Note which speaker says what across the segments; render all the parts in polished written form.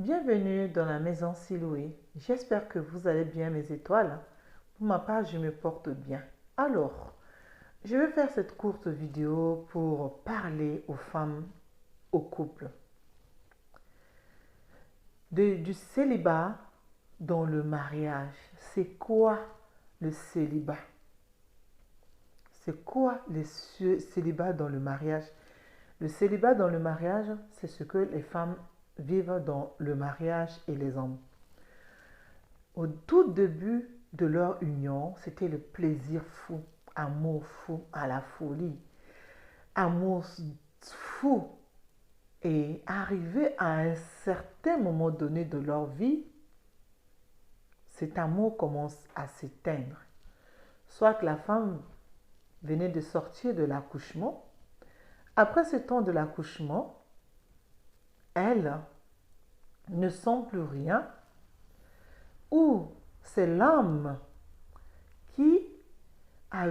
Speaker 1: Bienvenue dans la maison Siloué. J'espère que vous allez bien mes étoiles. Pour ma part, je me porte bien. Alors, je vais faire cette courte vidéo pour parler aux femmes, aux couples. Du célibat dans le mariage. C'est quoi le célibat? C'est quoi le célibat dans le mariage? Le célibat dans le mariage, c'est ce que les femmes vivent dans le mariage et les hommes. Au tout début de leur union, c'était le plaisir fou, amour fou à la folie, amour fou. Et arrivé à un certain moment donné de leur vie, cet amour commence à s'éteindre. Soit que la femme venait de sortir de l'accouchement. Après ce temps de l'accouchement, elle ne sent plus rien, ou c'est l'homme qui a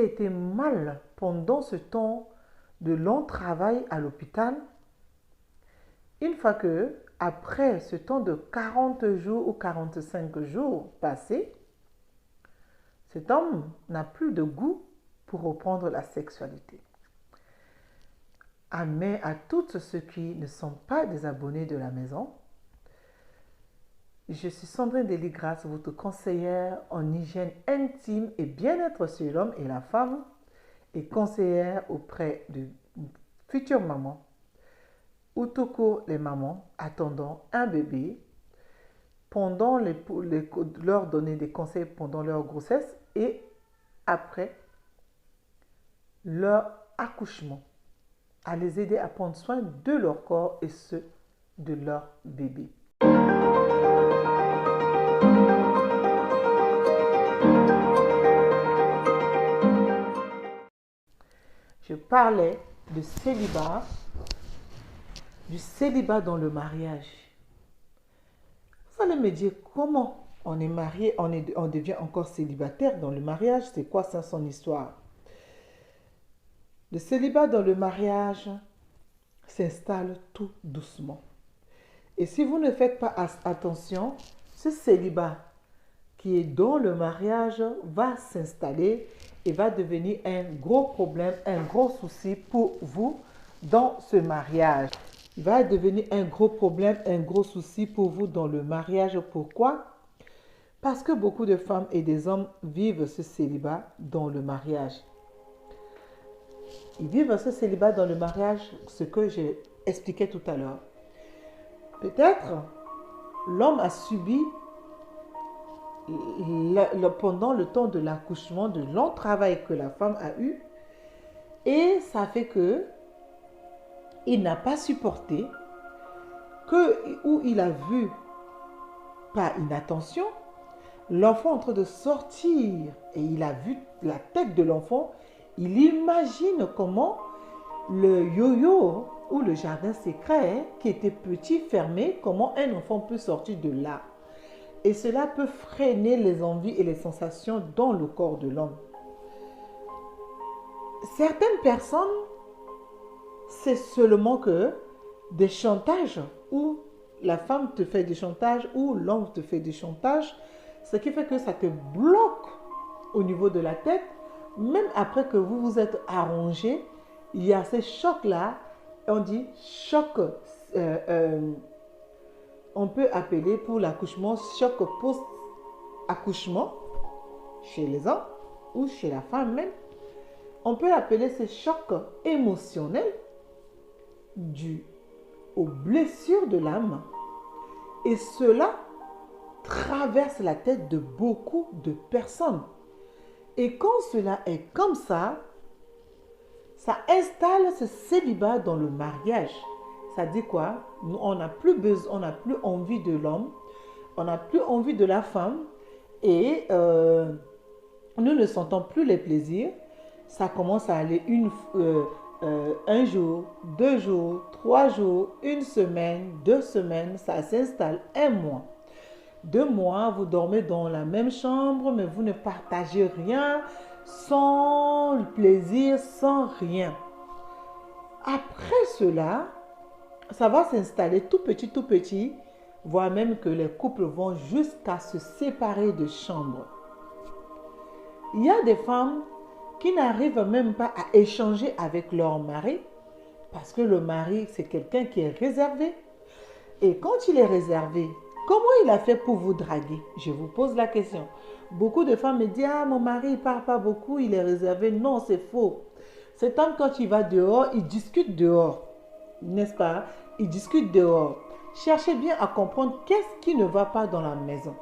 Speaker 1: été mal pendant ce temps de long travail à l'hôpital. Une fois que, après ce temps de 40 jours ou 45 jours passés, cet homme n'a plus de goût pour reprendre la sexualité. Mais à tous ceux qui ne sont pas des abonnés de la maison, je suis Sandrine Deligras, votre conseillère en hygiène intime et bien-être sur l'homme et la femme, et conseillère auprès de futures mamans ou tout court les mamans attendant un bébé, pendant leur donner des conseils pendant leur grossesse et après leur accouchement, à les aider à prendre soin de leur corps et ceux de leur bébé. Je parlais de célibat, du célibat dans le mariage. Vous allez me dire comment on est marié, on devient encore célibataire dans le mariage, c'est quoi ça son histoire? Le célibat dans le mariage s'installe tout doucement. Et si vous ne faites pas attention, ce célibat qui est dans le mariage va s'installer et va devenir un gros problème, un gros souci pour vous dans ce mariage. Il va devenir un gros problème, un gros souci pour vous dans le mariage. Pourquoi? Parce que beaucoup de femmes et des hommes vivent ce célibat dans le mariage. Ils vivent ce célibat dans le mariage, ce que j'ai expliqué tout à l'heure. Peut-être l'homme a subi pendant le temps de l'accouchement de long travail que la femme a eu, et ça fait que il n'a pas supporté où il a vu par inattention l'enfant en train de sortir et il a vu la tête de l'enfant. Il imagine comment le yo-yo ou le jardin secret qui était petit, fermé, comment un enfant peut sortir de là. Et cela peut freiner les envies et les sensations dans le corps de l'homme. Certaines personnes, c'est seulement que des chantages où la femme te fait des chantages ou l'homme te fait des chantages, ce qui fait que ça te bloque au niveau de la tête. Même après que vous vous êtes arrangé, il y a ces chocs-là. On dit choc, on peut appeler pour l'accouchement choc post-accouchement chez les hommes ou chez la femme même. On peut appeler ces chocs émotionnels dus aux blessures de l'âme. Et cela traverse la tête de beaucoup de personnes. Et quand cela est comme ça installe ce célibat dans le mariage. Ça dit quoi? Nous, on n'a plus besoin, on n'a plus envie de l'homme, on n'a plus envie de la femme, et nous ne sentons plus les plaisirs. Ça commence à aller un jour, 2 jours, 3 jours, 1 semaine, 2 semaines, ça s'installe 1 mois. 2 mois, vous dormez dans la même chambre, mais vous ne partagez rien, sans plaisir, sans rien. Après cela, ça va s'installer tout petit, voire même que les couples vont jusqu'à se séparer de chambre. Il y a des femmes qui n'arrivent même pas à échanger avec leur mari parce que le mari, c'est quelqu'un qui est réservé. Et quand il est réservé, comment il a fait pour vous draguer? Je vous pose la question. Beaucoup de femmes me disent, ah, mon mari, il ne parle pas beaucoup, il est réservé. Non, c'est faux. Cet homme, quand il va dehors, il discute dehors. N'est-ce pas? Il discute dehors. Cherchez bien à comprendre qu'est-ce qui ne va pas dans la maison.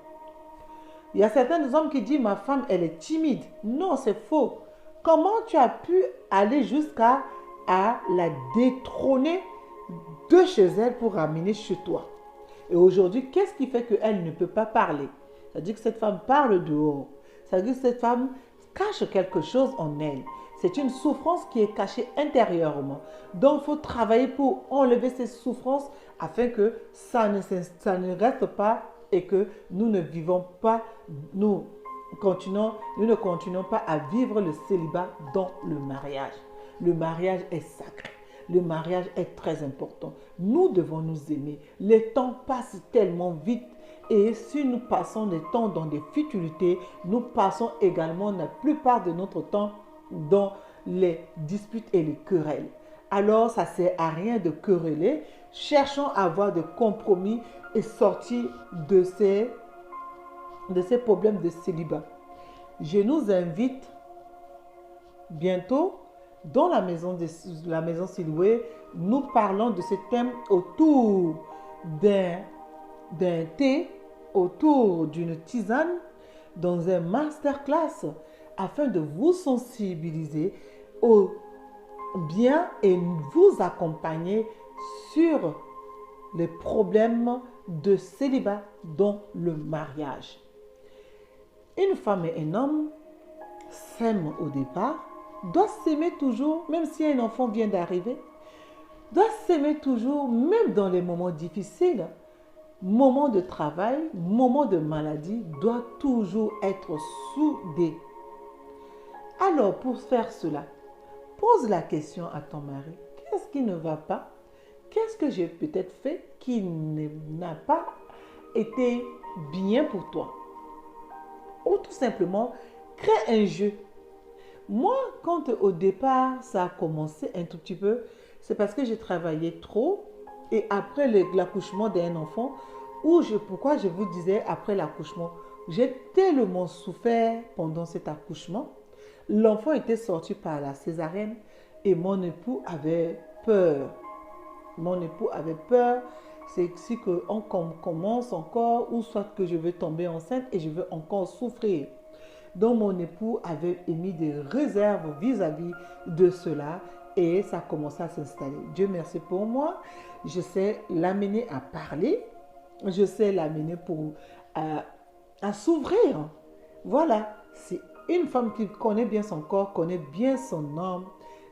Speaker 1: Il y a certains hommes qui disent, ma femme, elle est timide. Non, c'est faux. Comment tu as pu aller jusqu'à la détrôner de chez elle pour ramener chez toi? Et aujourd'hui, qu'est-ce qui fait qu'elle ne peut pas parler? Ça veut dire que cette femme parle dehors. Ça veut dire que cette femme cache quelque chose en elle. C'est une souffrance qui est cachée intérieurement. Donc, il faut travailler pour enlever ces souffrances afin que ça ne reste pas et que nous ne vivons pas, nous ne continuons pas à vivre le célibat dans le mariage. Le mariage est sacré. Le mariage est très important. Nous devons nous aimer. Les temps passent tellement vite. Et si nous passons des temps dans des futilités, nous passons également la plupart de notre temps dans les disputes et les querelles. Alors, ça ne sert à rien de quereller. Cherchons à avoir des compromis et sortir de ces problèmes de célibat. Je nous invite bientôt dans la maison Siloué. Nous parlons de ce thème autour d'un thé, autour d'une tisane, dans un masterclass, afin de vous sensibiliser au bien et vous accompagner sur les problèmes de célibat dans le mariage. Une femme et un homme s'aiment au départ, doivent s'aimer toujours, même si un enfant vient d'arriver, doivent s'aimer toujours, même dans les moments difficiles. Moments de travail, moments de maladie, doivent toujours être soudés. Alors, pour faire cela, pose la question à ton mari. Qu'est-ce qui ne va pas? Qu'est-ce que j'ai peut-être fait qui n'a pas été bien pour toi? Ou tout simplement, crée un jeu. Moi, quand au départ, ça a commencé un tout petit peu, c'est parce que j'ai travaillé trop. Et après l'accouchement d'un enfant, pourquoi je vous disais après l'accouchement, j'ai tellement souffert pendant cet accouchement. L'enfant était sorti par la césarienne et mon époux avait peur. Mon époux avait peur, c'est si on commence encore ou soit que je vais tomber enceinte et je vais encore souffrir. Donc mon époux avait émis des réserves vis-à-vis de cela et ça a commencé à s'installer. Dieu merci pour moi, je sais l'amener à parler, je sais l'amener à s'ouvrir. Voilà, c'est une femme qui connaît bien son corps, connaît bien son homme,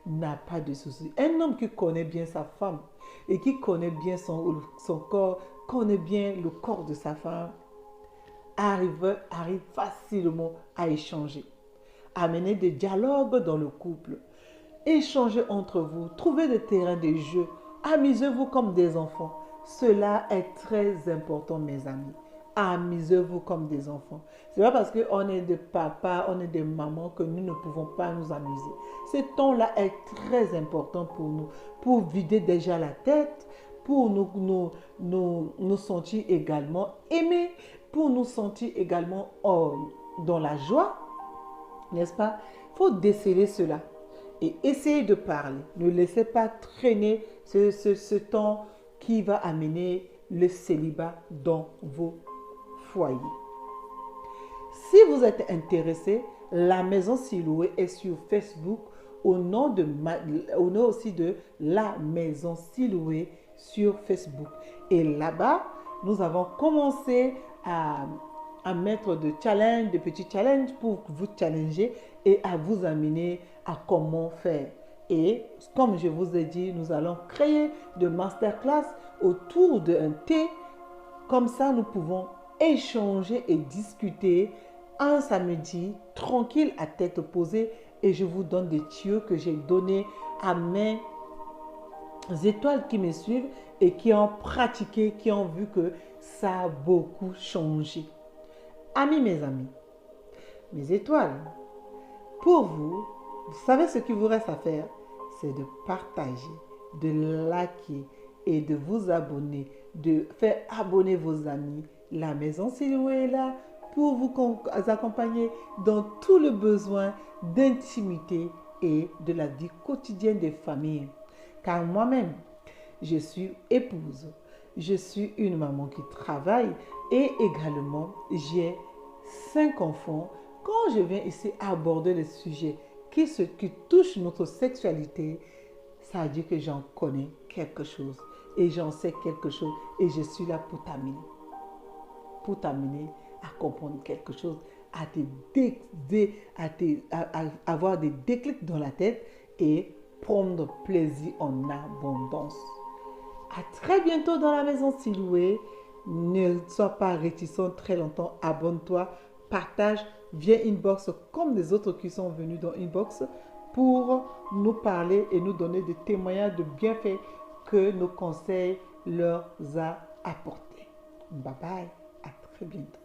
Speaker 1: n'a pas de soucis. Un homme qui connaît bien sa femme et qui connaît bien son corps, connaît bien le corps de sa femme, arrive facilement à échanger. Amener des dialogues dans le couple. Échanger entre vous. Trouver des terrains de jeu. Amusez-vous comme des enfants. Cela est très important, mes amis. Amusez-vous comme des enfants. Ce n'est pas parce qu'on est des papas, on est des mamans que nous ne pouvons pas nous amuser. Ce temps-là est très important pour nous. Pour vider déjà la tête, pour nous sentir également aimés, pour nous sentir également dans la joie, n'est-ce pas? Il faut déceler cela et essayer de parler. Ne laissez pas traîner ce temps qui va amener le célibat dans vos foyers. Si vous êtes intéressé, la Maison Siloué est sur Facebook au nom aussi de la Maison Siloué sur Facebook. Et là-bas, nous avons commencé à mettre de petits challenges pour vous challenger et à vous amener à comment faire. Et comme je vous ai dit, nous allons créer de masterclass autour d'un thé. Comme ça, nous pouvons échanger et discuter un samedi tranquille à tête posée. Et je vous donne des tuyaux que j'ai donnés à mes étoiles qui me suivent et qui ont pratiqué, qui ont vu que ça a beaucoup changé. Amis, mes étoiles, pour vous, vous savez ce qu'il vous reste à faire, c'est de partager, de liker et de vous abonner, de faire abonner vos amis. La Maison Siloué est là pour vous accompagner dans tout le besoin d'intimité et de la vie quotidienne des familles. Car moi-même, je suis épouse, je suis une maman qui travaille et également j'ai 5 enfants. Quand je viens ici aborder le sujet qui touche notre sexualité, ça veut dire que j'en connais quelque chose et j'en sais quelque chose et je suis là pour t'amener à comprendre quelque chose, à avoir des déclics dans la tête et prendre plaisir en abondance. À très bientôt dans la Maison Siloué. Ne sois pas réticent très longtemps. Abonne-toi, partage, viens inbox comme les autres qui sont venus dans inbox pour nous parler et nous donner des témoignages de bienfaits que nos conseils leur a apportés. Bye bye, à très bientôt.